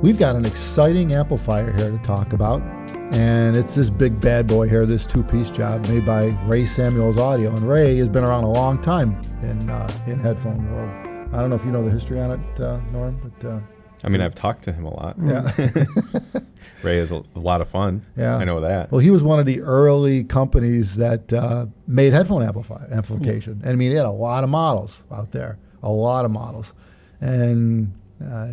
We've got an exciting amplifier here to talk about, and it's this big bad boy here, this two-piece job made by Ray Samuels Audio. And Ray has been around a long time in headphone world. I don't know if you know the history on it, Norm, but I mean, I've talked to him a lot. yeah. Ray is a lot of fun. Yeah, I know that. Well, he was one of the early companies that made headphone amplification. And I mean, he had a lot of models out there, a lot of models. And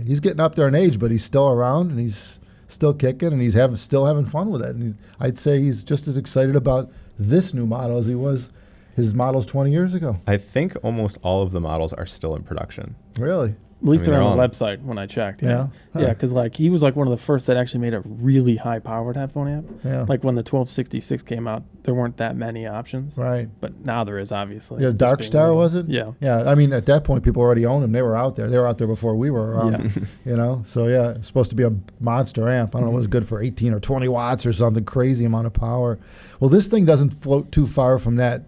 he's getting up there in age, but he's still around, and he's still kicking, and he's still having fun with it. And I'd say he's just as excited about this new model as he was his models 20 years ago. I think almost all of the models are still in production. Really? At least they're on the website when I checked. Yeah. Huh. Yeah, because like he was like one of the first that actually made a really high-powered headphone amp. Yeah. Like when the 1266 came out, there weren't that many options. Right. But now there is, obviously. Yeah, Dark Star, was it? Yeah. Yeah. I mean, at that point, people already owned them. They were out there. They were out there before we were around. Yeah. You know? So, yeah, it's supposed to be a monster amp. I don't know, it was good for 18 or 20 watts or something, crazy amount of power. Well, this thing doesn't float too far from that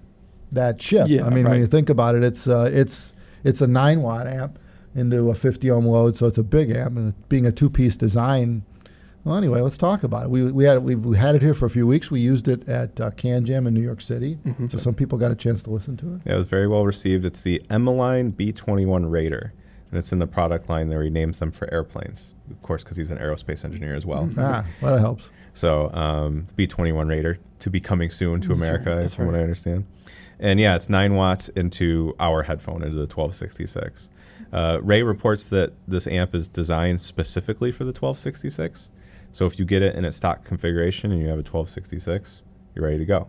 chip. Yeah, I mean, right. when you think about it, it's a 9-watt amp into a 50 ohm load, so it's a big amp, and being a two-piece design. Well, anyway, let's talk about it. We had it here for a few weeks. We used it at Can Jam in New York City, so some people got a chance to listen to it. Yeah, it was very well received. It's the Emeline B-21 Raider, and it's in the product line there. He names them for airplanes, of course, because he's an aerospace engineer as well. Well, that helps. So the B-21 Raider to be coming soon to America, from what I understand. And yeah, it's 9 watts into our headphone, into the 1266. Ray reports that this amp is designed specifically for the 1266. So if you get it in its stock configuration and you have a 1266, you're ready to go.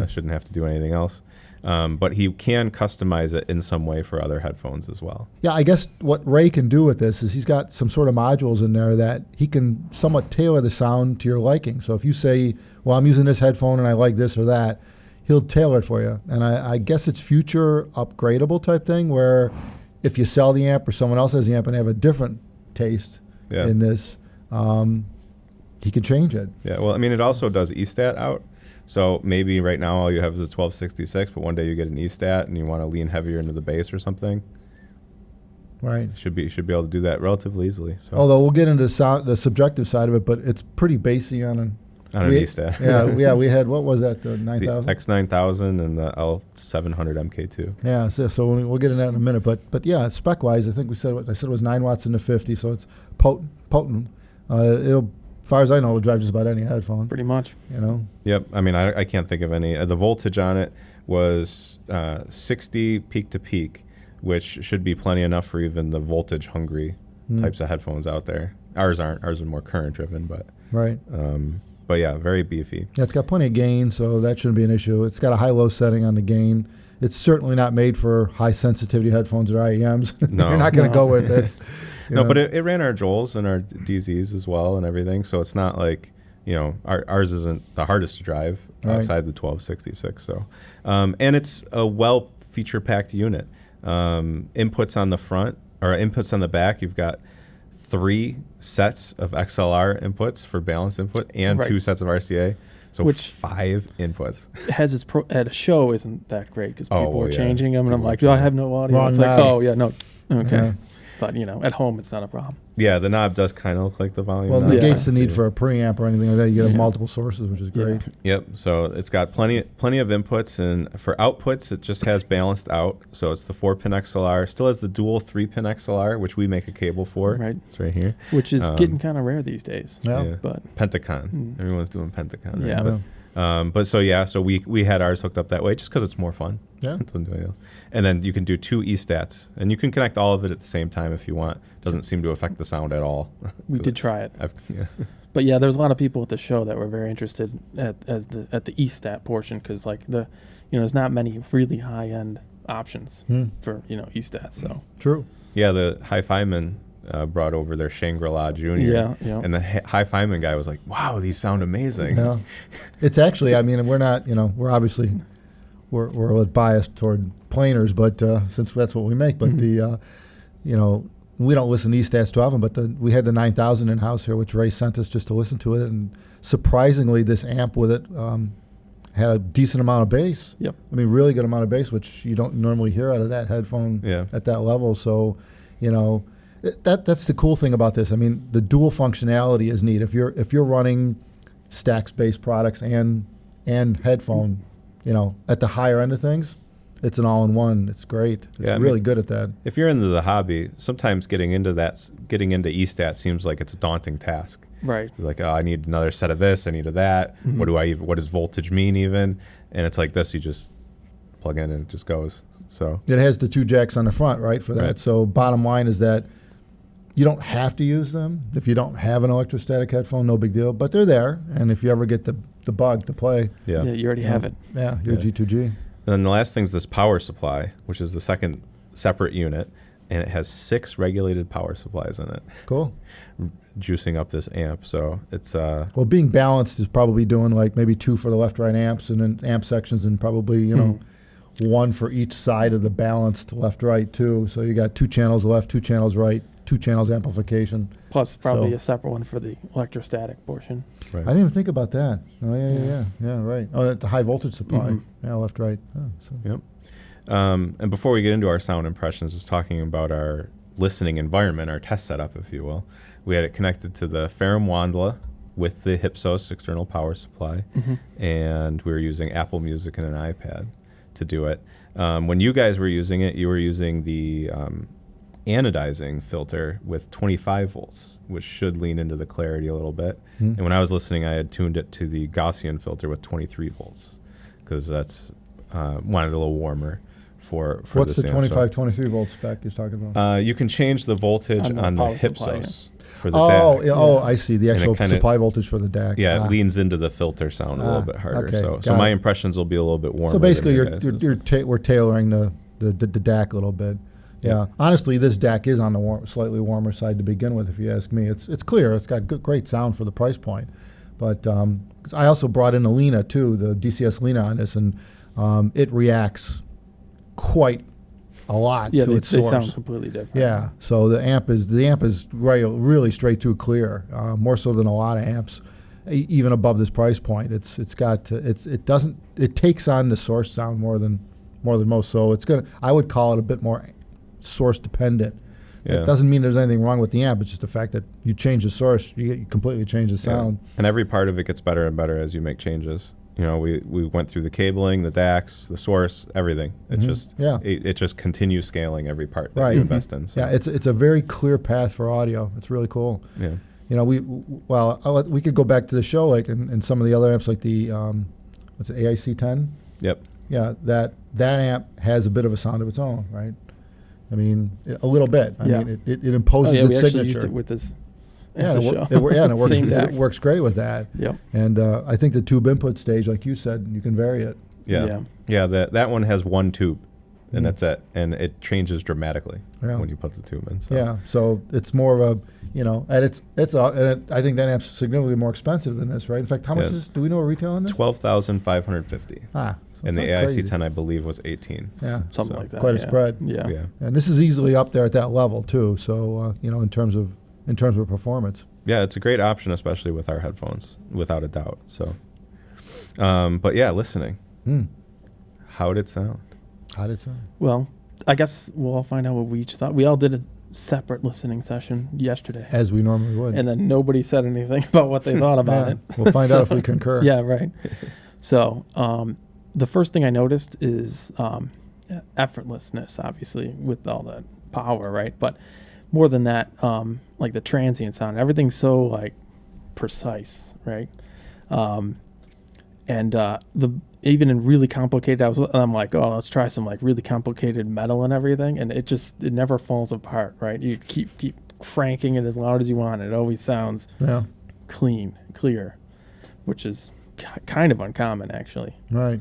Shouldn't have to do anything else. But he can customize it in some way for other headphones as well. Yeah, I guess what Ray can do with this is he's got some sort of modules in there that he can somewhat tailor the sound to your liking. So if you say, well, I'm using this headphone and I like this or that, he'll tailor it for you. And I guess it's future upgradable type thing where if you sell the amp or someone else has the amp and they have a different taste in this, he can change it. Yeah, well, I mean, it also does E-stat out. So maybe right now all you have is a 1266, but one day you get an E-stat and you want to lean heavier into the bass or something. Right. Should be able to do that relatively easily. So. Although we'll get into the subjective side of it, but it's pretty bassy on an E-stat. yeah, we had, what was that, the 9000? The X9000 and the L700 MK2. Yeah, so we'll get into that in a minute. But yeah, spec-wise, I think I said it was 9 watts into 50, so it's potent. It'll, as far as I know, it'll drive just about any headphone. Pretty much. You know? Yep. I mean, I can't think of any. The voltage on it was 60 peak to peak, which should be plenty enough for even the voltage-hungry types of headphones out there. Ours aren't. Ours are more current-driven, but... Right. But yeah, very beefy. Yeah, it's got plenty of gain, so that shouldn't be an issue. It's got a high-low setting on the gain. It's certainly not made for high-sensitivity headphones or IEMs. No. You're not going to go with this. No, but it ran our Joels and our DZs as well and everything, so it's not like, ours isn't the hardest to drive outside the 1266. So, and it's a well-feature-packed unit. Inputs on the front, or inputs on the back, you've got 3 sets of XLR inputs for balanced input and 2 sets of RCA. So which 5 inputs. Has its at a show isn't that great because people are changing them, and I'm like, I have no audio. Wrong it's knob. like, oh yeah, no, okay. Yeah. But at home it's not a problem. Yeah, the knob does kind of look like the volume. Well, it knob. negates the need for a preamp or anything like that. You get multiple sources, which is great. Yep. So it's got plenty of inputs, and for outputs, it just has balanced out. So it's the 4-pin XLR. Still has the dual 3-pin XLR, which we make a cable for. Right. It's right here. Which is getting kind of rare these days. Yeah. But Pentacon. Everyone's doing Pentacon. Right? Yeah. But so we had ours hooked up that way just because it's more fun. Yeah. Doesn't do anything else. And then you can do 2 E-stats, and you can connect all of it at the same time if you want. Doesn't seem to affect the sound at all. We did try it. But yeah, there's a lot of people at the show that were very interested at the E-stat portion because like there's not many really high end options for E-stats. So True. Yeah, the Hi-Fi-Man brought over their Shangri-La Junior. Yeah. And the Hi-Fi-Man guy was like, "Wow, these sound amazing." Yeah. It's actually, I mean, we're not, we're obviously we're a little biased toward planers, but since that's what we make. But we don't listen to E-stats too often. But we had the 9000 in house here, which Ray sent us just to listen to it, and surprisingly, this amp with it had a decent amount of bass. Yep. I mean, really good amount of bass, which you don't normally hear out of that headphone at that level. So, That's the cool thing about this. I mean, the dual functionality is neat. If you're running stacks-based products and headphone, at the higher end of things, it's an all-in-one. It's great. It's really good at that. If you're into the hobby, sometimes getting into E-Stat seems like it's a daunting task. Right. You're like, oh, I need another set of this. I need of that. Mm-hmm. What does voltage mean even? And it's like this. You just plug in and it just goes. So it has the 2 jacks on the front, right, for that. Right. So bottom line is that you don't have to use them. If you don't have an electrostatic headphone, no big deal. But they're there. And if you ever get the bug to play, Yeah, you already have it. yeah, you're G2G. And then the last thing is this power supply, which is the second separate unit, and it has 6 regulated power supplies in it, Cool. juicing up this amp. So it's Well, being balanced is probably doing like maybe 2 for the left-right amps and then amp sections and probably, 1 for each side of the balanced left-right too. So you got 2 channels left, 2 channels right, 2 channels amplification. Plus probably So- a separate one for the electrostatic portion. right. I didn't even think about that. Oh, yeah, right. Oh, that's the high voltage supply. Mhm. Yeah, left-right. Oh, so. Yep. And before we get into our sound impressions, just talking about our listening environment, our test setup, if you will, we had it connected to the Ferrum Wandla with the Hypsos external power supply, and we were using Apple Music and an iPad to do it. When you guys were using it, you were using the anodizing filter with 25 volts, which should lean into the clarity a little bit. And when I was listening, I had tuned it to the Gaussian filter with 23 volts because that's wanted a little warmer for What's this the amp. 25, 23 volt spec you're talking about? You can change the voltage On the on the power supply, Hypsos for the Oh, DAC. yeah, I see. The And it actual kinda- supply voltage for the DAC. Yeah, it leans into the filter sound a little bit harder. okay, So got my it. impressions will be a little bit warmer. So basically, than you guys'. we're tailoring the DAC a little bit. Yeah. Honestly, this DAC is on the slightly warmer side to begin with, if you ask me. It's clear. It's got great sound for the price point. But 'cause I also brought in a Lena, too, the DCS Lena on this, and it reacts quite a lot Yeah, to they its source. sound completely different. Yeah, so the amp is really straight through clear, more so than a lot of amps, even above this price point. It takes on the source sound more than most. So I would call it a bit more source dependent. Yeah. It doesn't mean there's anything wrong with the amp. It's just the fact that you change the source, you completely change the sound. Yeah. And every part of it gets better and better as you make changes. We went through the cabling, the DACs, the source, everything. It it just continues scaling every part that Right. you invest in. So. Yeah, it's a very clear path for audio. It's really cool. Yeah. We could go back to the show, like in some of the other amps, like the AIC 10. Yep. Yeah, that amp has a bit of a sound of its own, right? I mean, a little bit. I mean, it imposes we its actually signature. used it with this. Yeah, at the show. and it Same DAC. works great with that. Yep. And I think the tube input stage, like you said, you can vary it. Yeah. That one has one tube, and Mhm. that's it. And it changes dramatically Yeah. when you put the tube in. So. Yeah, so it's more of a, and I think that amp's significantly more expensive than this, right? In fact, how much is? Do we know a retail on this? 12,550. So And the it's not AIC crazy. 10, I believe, was 18. Yeah. Something like that. Quite a yeah. spread. Yeah. Yeah. And this is easily up there at that level too. So in terms of performance. Yeah, it's a great option, especially with our headphones, without a doubt. So, but yeah, listening. How did it sound? How did it sound? Well, I guess we'll all find out what we each thought. We all did a separate listening session yesterday. As we normally would. And then nobody said anything about what they thought about Yeah, it. we'll find out if we concur. Yeah, right. So the first thing I noticed is effortlessness, obviously, with all that power, right? But more than that, like the transient sound, everything's so like precise, right? And even in really complicated, I'm like, oh, let's try some like really complicated metal and everything, and it never falls apart, right? You keep cranking it as loud as you want, it always sounds clear, which is kind of uncommon, actually. Right.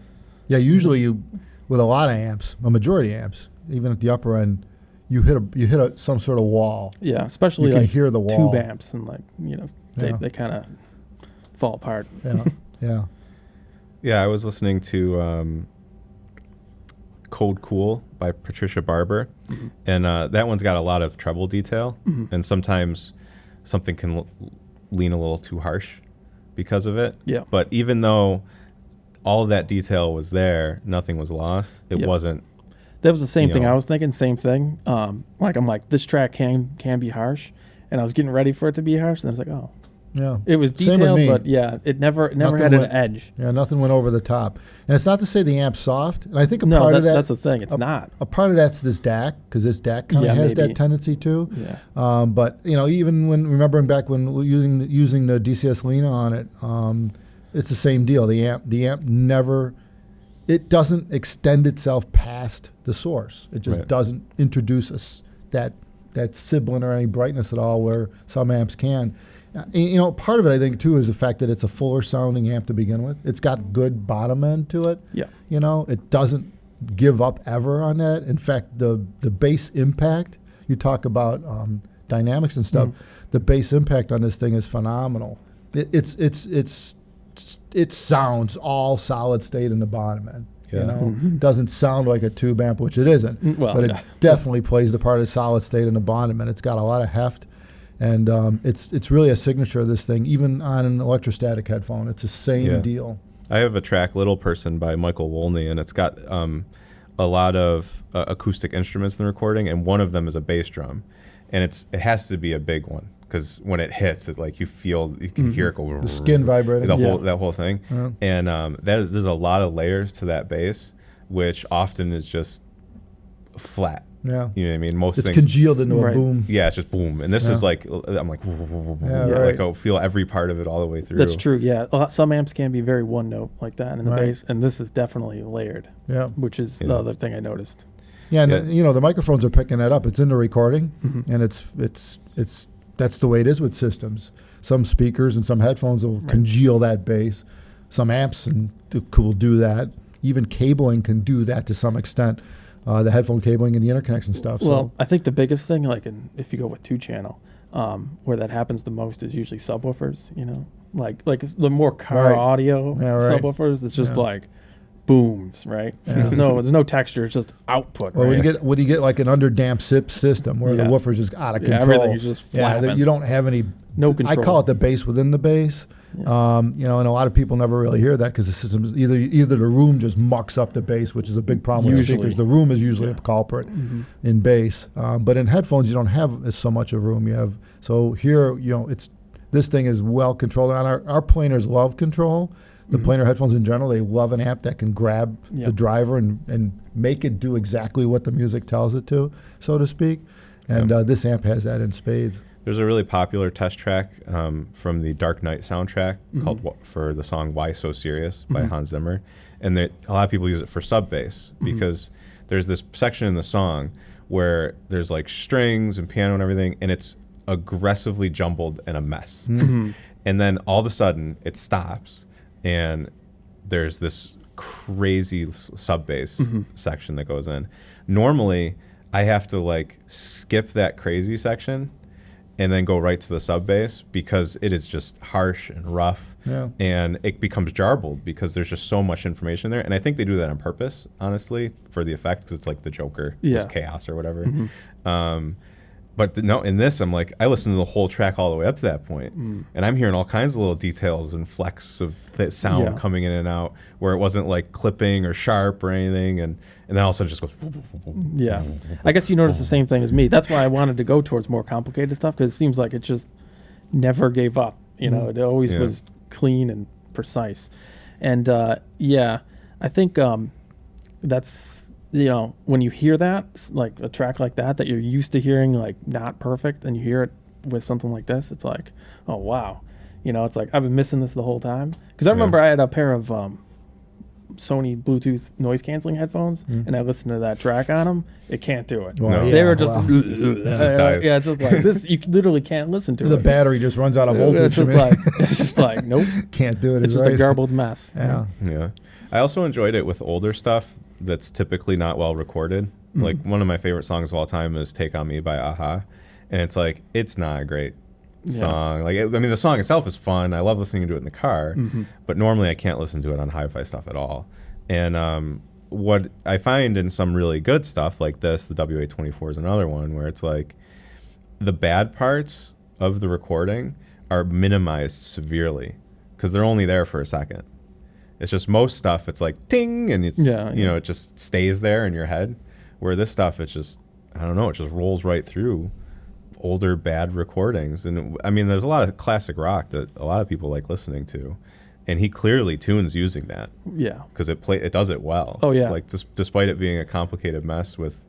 Yeah, usually with a lot of amps, a majority of amps, even at the upper end, you hit some sort of wall. Yeah, especially you can like hear the wall. tube amps and they kind of fall apart. Yeah, yeah. Yeah, I was listening to Code Cool by Patricia Barber, and that one's got a lot of treble detail, and sometimes something can lean a little too harsh because of it. Yeah. But even though all of that detail was there, nothing was lost. It Yep. wasn't That was the same You thing know. I was thinking. Same thing. Like I'm like, this track can be harsh, and I was getting ready for it to be harsh, and I was like, oh, Yeah. it was Same with detailed, me. but yeah, it never Nothing had an went- edge. Yeah, nothing went over the top. And it's not to say the amp's soft. And I think a No, part of that, that's the thing. It's not. a part of that's this DAC, because this DAC kind of Yeah, has maybe. that tendency too. Yeah. But even when remembering back when using the DCS Lena on it, it's the same deal. The amp never, it doesn't extend itself past the source. It just Right. doesn't introduce that sibilant or any brightness at all where some amps can. Part of it I think too is the fact that it's a fuller sounding amp to begin with. It's got good bottom end to it. Yeah. It doesn't give up ever on that. In fact, the bass impact, you talk about dynamics and stuff, the bass impact on this thing is phenomenal. It sounds all solid state in the bottom end. Yeah. Doesn't sound like a tube amp, which it isn't, Well, but yeah. it definitely plays the part of solid state in the bottom end. It's got a lot of heft, and it's really a signature of this thing. Even on an electrostatic headphone, it's the same Yeah. deal. I have a track, Little Person by Michael Wolney, and it's got a lot of acoustic instruments in the recording, and one of them is a bass drum. And it has to be a big one, because when it hits, it's like you can hear it go. The skin vibrating. That whole thing. Yeah. And there's a lot of layers to that bass, which often is just flat. Yeah. You know what I mean? Most It's things. congealed into a Right. boom. Yeah, it's just boom. And this Yeah. is like, I'm like, Yeah, like right. I'll feel every part of it all the way through. That's true. Yeah. Some amps can be very one note like that in the Right. bass, and this is definitely layered, Yeah. which is Yeah. the other thing I noticed. Yeah, and Yeah. the microphones are picking that up. It's in the recording, Mhm. and it's that's the way it is with systems. Some speakers and some headphones will congeal that bass. Some amps will do that. Even cabling can do that to some extent. The headphone cabling and the interconnects and stuff. Well, I think the biggest thing, like if you go with 2-channel, where that happens the most is usually subwoofers. Like the more car Right. audio Yeah, right. subwoofers. It's just Yeah. like booms, right? Yeah. There's no texture. It's just output. Well, right? when you get like an underdamped SIP system where the Yeah. woofer's just out of Yeah, control. everything is just Yeah, flapping. you don't have any. No I control. call it the bass within the bass. Yeah. And a lot of people never really hear that because the system either the room just mucks up the bass, which is a big problem with Usually. speakers. The room is usually Yeah. a culprit Mhm. in bass, but in headphones you don't have so much of room. You have so here this thing is well controlled. And our planers love control. The Mhm. planar headphones in general, they love an amp that can grab Yeah. the driver and make it do exactly what the music tells it to, so to speak. And this amp has that in spades. There's a really popular test track from the Dark Knight soundtrack called for the song "Why So Serious" by Hans Zimmer, and a lot of people use it for sub bass because there's this section in the song where there's like strings and piano and everything, and it's aggressively jumbled and a mess. And then all of a sudden it stops, and there's this crazy sub bass section that goes in. Normally, I have to like skip that crazy section and then go right to the sub bass because it is just harsh and rough, Yeah. and it becomes jarbled because there's just so much information there. And I think they do that on purpose, honestly, for the effect, because it's like the Joker, Yeah. is chaos or whatever. But no, in this, I'm like, I listened to the whole track all the way up to that point, and I'm hearing all kinds of little details and flecks of the sound Yeah. coming in and out, where it wasn't like clipping or sharp or anything, and then all of a sudden it just goes. Yeah. I guess you noticed the same thing as me. That's why I wanted to go towards more complicated stuff, because it seems like it just never gave up. It always Yeah. was clean and precise. And I think that's, when you hear that, like a track like that you're used to hearing like not perfect, and you hear it with something like this, it's like, oh, wow. It's like, I've been missing this the whole time. Because I remember I had a pair of Sony Bluetooth noise canceling headphones, and I listened to that track on them. It can't do it. Well, No. They were just, wow. dies. yeah, it's just like this. You literally can't listen to The it. battery just runs out of voltage. It's just I mean, like, nope. can't do it. It's just a garbled mess. Yeah. Yeah. I also enjoyed it with older stuff that's typically not well recorded. Like one of my favorite songs of all time is Take On Me by Aha. And it's like, it's not a great song. Like, the song itself is fun. I love listening to it in the car, but normally I can't listen to it on hi-fi stuff at all. And what I find in some really good stuff like this, the WA-24 is another one where it's like the bad parts of the recording are minimized severely because they're only there for a second. It's just most stuff, it's like ting, and it's, Yeah. it just stays there in your head. Where this stuff, it's just, I don't know, it just rolls right through older bad recordings. And I mean, there's a lot of classic rock that a lot of people like listening to, and he clearly tunes using that. Yeah. Because it does it well. Oh yeah. Like despite it being a complicated mess with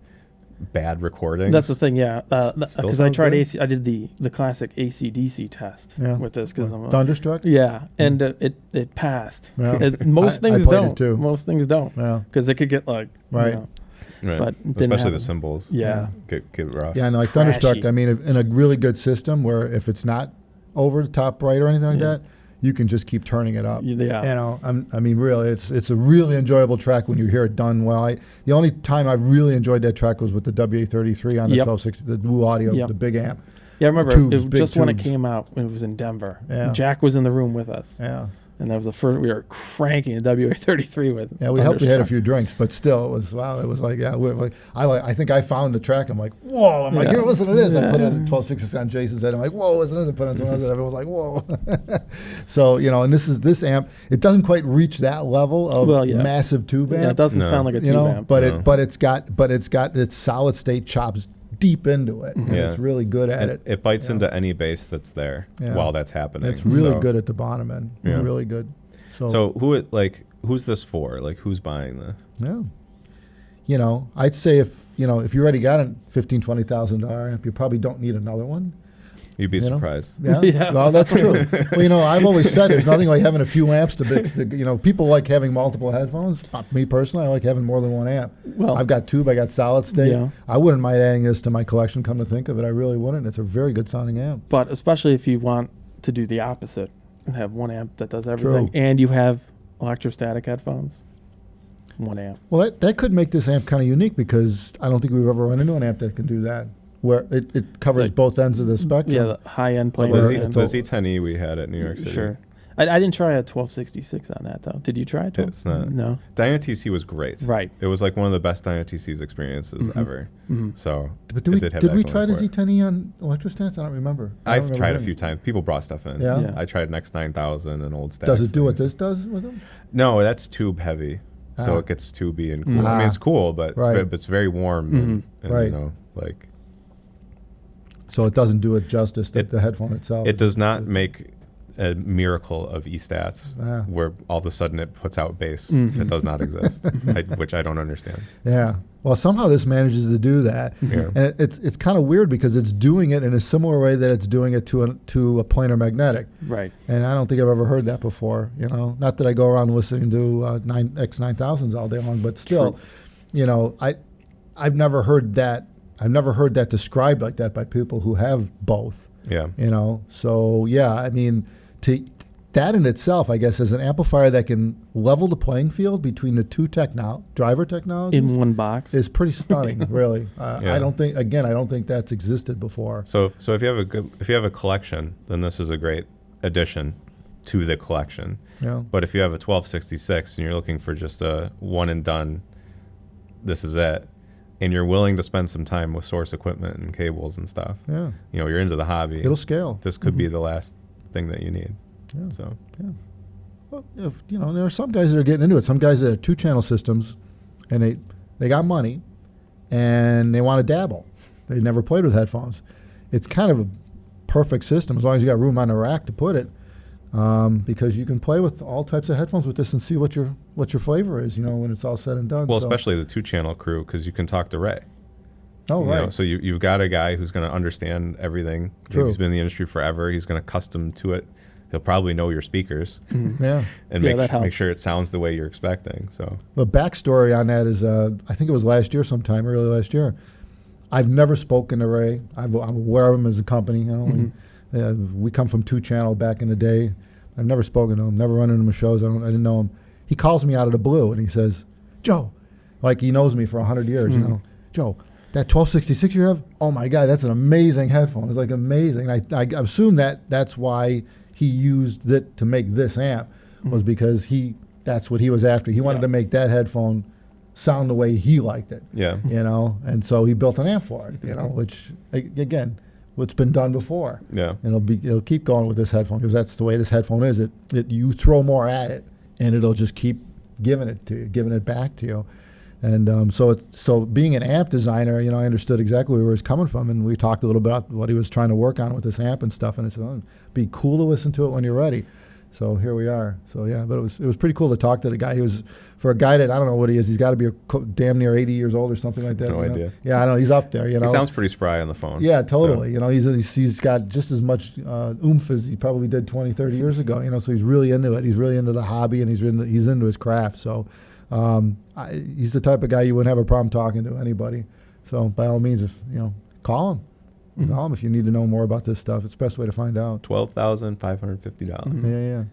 bad recordings. That's the thing, yeah. Because I tried good? I did the classic AC/DC test with this because I'm Thunderstruck. yeah, and it passed. Yeah. Most I things played it don't. too. Most things don't. Yeah. Because it could get like Right. You know, Right. but it didn't especially the happen. cymbals. Yeah. Get rough. Yeah, and like Crashy. Thunderstruck, I mean, in a really good system where if it's not over the top right or anything like that, you can just keep turning it up. Yeah. You know, I mean, really, it's a really enjoyable track when you hear it done well. The only time I really enjoyed that track was with the WA33 on the 1260, the Woo Audio, the big amp. Yeah, I remember Tubes, it big was just when it tubes. came out. It was in Denver. Yeah. And Jack was in the room with us. Yeah. And that was the first we were cranking a WA33 with. Yeah, we helped you had a Thunderstruck. few drinks, but still, it was wow. It was like, yeah, I think I found the track. I'm like, whoa! I'm like, here, listen to this. I put it on 1260 on Jason's head. I'm like, whoa! Listen to this. I put it on someone else's head. Everyone's like, whoa! So you know, and this amp, it doesn't quite reach that level of massive tube amp. Yeah, it doesn't sound like a tube you know, amp. but it's got its solid state chops deep into it. And it's really good at it. It bites into any bass that's there while that's happening. It's really good at the bottom end. Yeah. Really good. So who's this for? Like, who's buying this? Yeah. You know, I'd say if you already got a $15,000-$20,000 amp, you probably don't need another one. You'd be surprised. Yeah. Yeah. Well, that's true. Well, you know, I've always said there's nothing like having a few amps to mix. You know, people like having multiple headphones. Me personally, I like having more than one amp. Well, I've got tube. I got solid state. Yeah. I wouldn't mind adding this to my collection. Come to think of it, I really wouldn't. It's a very good sounding amp. But especially if you want to do the opposite and have one amp that does everything, True. and you have electrostatic headphones, one amp. Well, that could make this amp kind of unique because I don't think we've ever run into an amp that can do that, where it covers like- both ends of the spectrum. Yeah, the high end Well, players. the and- Z10E we had at New York City. Sure. I didn't try a 1266 on that though. Did you try it? It's not. No. Dyna TC was great. Right. It was like one of the best Dyna TC's experiences ever. So But it did have that we going try the for it. Z10E on electrostats? I don't remember. I don't I've remember tried a doing few it. times. People brought stuff in. Yeah? Yeah. I tried an X9000 and old stats. Does it do what things. this does with them? No, that's tube heavy. So Ah. it gets tubey and cool. Ah. I mean, it's cool, but Right. it's very warm. And, Right. You know, like So it doesn't do it justice, the headphone itself. it does not make a miracle of e-stats Ah. where all of a sudden it puts out bass that does not exist, which I don't understand. Yeah. Well, somehow this manages to do that. Yeah. And it's kind of weird because it's doing it in a similar way that it's doing it to a planar magnetic. Right. And I don't think I've ever heard that before. You know, not that I go around listening to X9000s all day long, but still, True. you know, I've never heard that. I've never heard that described like that by people who have both. Yeah. You know, so yeah, I mean, that in itself, I guess, is an amplifier that can level the playing field between the two driver technologies. In one box. Is pretty stunning, really. Yeah. I don't think that's existed before. So if you have a collection, then this is a great addition to the collection. Yeah. But if you have a 1266 and you're looking for just a one and done, this is it, and you're willing to spend some time with source equipment and cables and stuff, Yeah. you know, you're into the hobby. It'll scale. This could be the last thing that you need. Yeah. So Well, there are some guys that are getting into it. Some guys that have 2-channel systems, and they got money, and they want to dabble. They never played with headphones. It's kind of a perfect system as long as you got room on the rack to put it, because you can play with all types of headphones with this and see what your flavor is. You know, when it's all said and done. well, So- especially the 2-channel crew, because you can talk to Ray. Oh, You right. know, so you've got a guy who's going to understand everything. True. He's been in the industry forever. He's going to custom to it. He'll probably know your speakers Yeah. and Yeah, that make helps. sure it sounds the way you're expecting. So The backstory on that is, I think it was early last year. I've never spoken to Ray. I'm aware of him as a company. You know, we come from 2-channel back in the day. I've never spoken to him. Never run into him at shows. I didn't know him. He calls me out of the blue and he says, "Joe," like he knows me for 100 years. You know, "Joe, that 1266 you have, oh my God, that's an amazing headphone. It's like amazing." I assume that's why he used it to make this amp, was because that's what he was after. He wanted to make that headphone sound the way he liked it. yeah, You know, and so he built an amp for it. You know, which again, what's been done before. yeah, And it'll keep going with this headphone because that's the way this headphone is. You throw more at it, and it'll just keep giving it back to you. And so being an amp designer, you know, I understood exactly where he was coming from, and we talked a little bit about what he was trying to work on with this amp and stuff. And I said, oh, it'd be cool to listen to it when you're ready. So here we are. So yeah, but it was pretty cool to talk to the guy. He was, for a guy that I don't know what he is, he's got to be damn near 80 years old or something like that. No idea. Yeah, I know, he's up there. You know, He sounds pretty spry on the phone. yeah, totally. So. You know, he's got just as much oomph as he probably did 20, 30 years ago. You know, so he's really into it. He's really into the hobby, and he's into his craft. So he's the type of guy you wouldn't have a problem talking to anybody. So by all means, if you know, call him. Mm-hmm. Call him if you need to know more about this stuff. It's the best way to find out. $12,550. Yeah.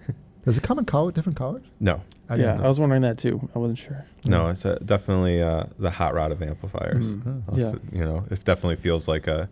Does it come in different colors? No. I was wondering that too. I wasn't sure. No, it's definitely the hot rod of amplifiers. Yeah. You know, it definitely feels like a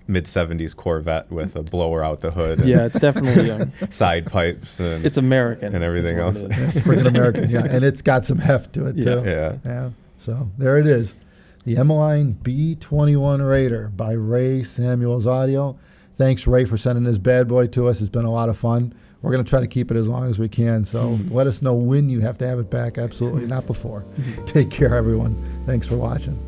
mid-70s Corvette with a blower out the hood. Yeah, it's definitely side pipes and it's American and everything else. is what it is. It's freaking American. Yeah, and it's got some heft to it too. Yeah. So there it is. The Emeline B-21 Raider by Ray Samuels Audio. Thanks, Ray, for sending this bad boy to us. It's been a lot of fun. We're going to try to keep it as long as we can. So let us know when you have to have it back. Absolutely not before. Take care, everyone. Thanks for watching.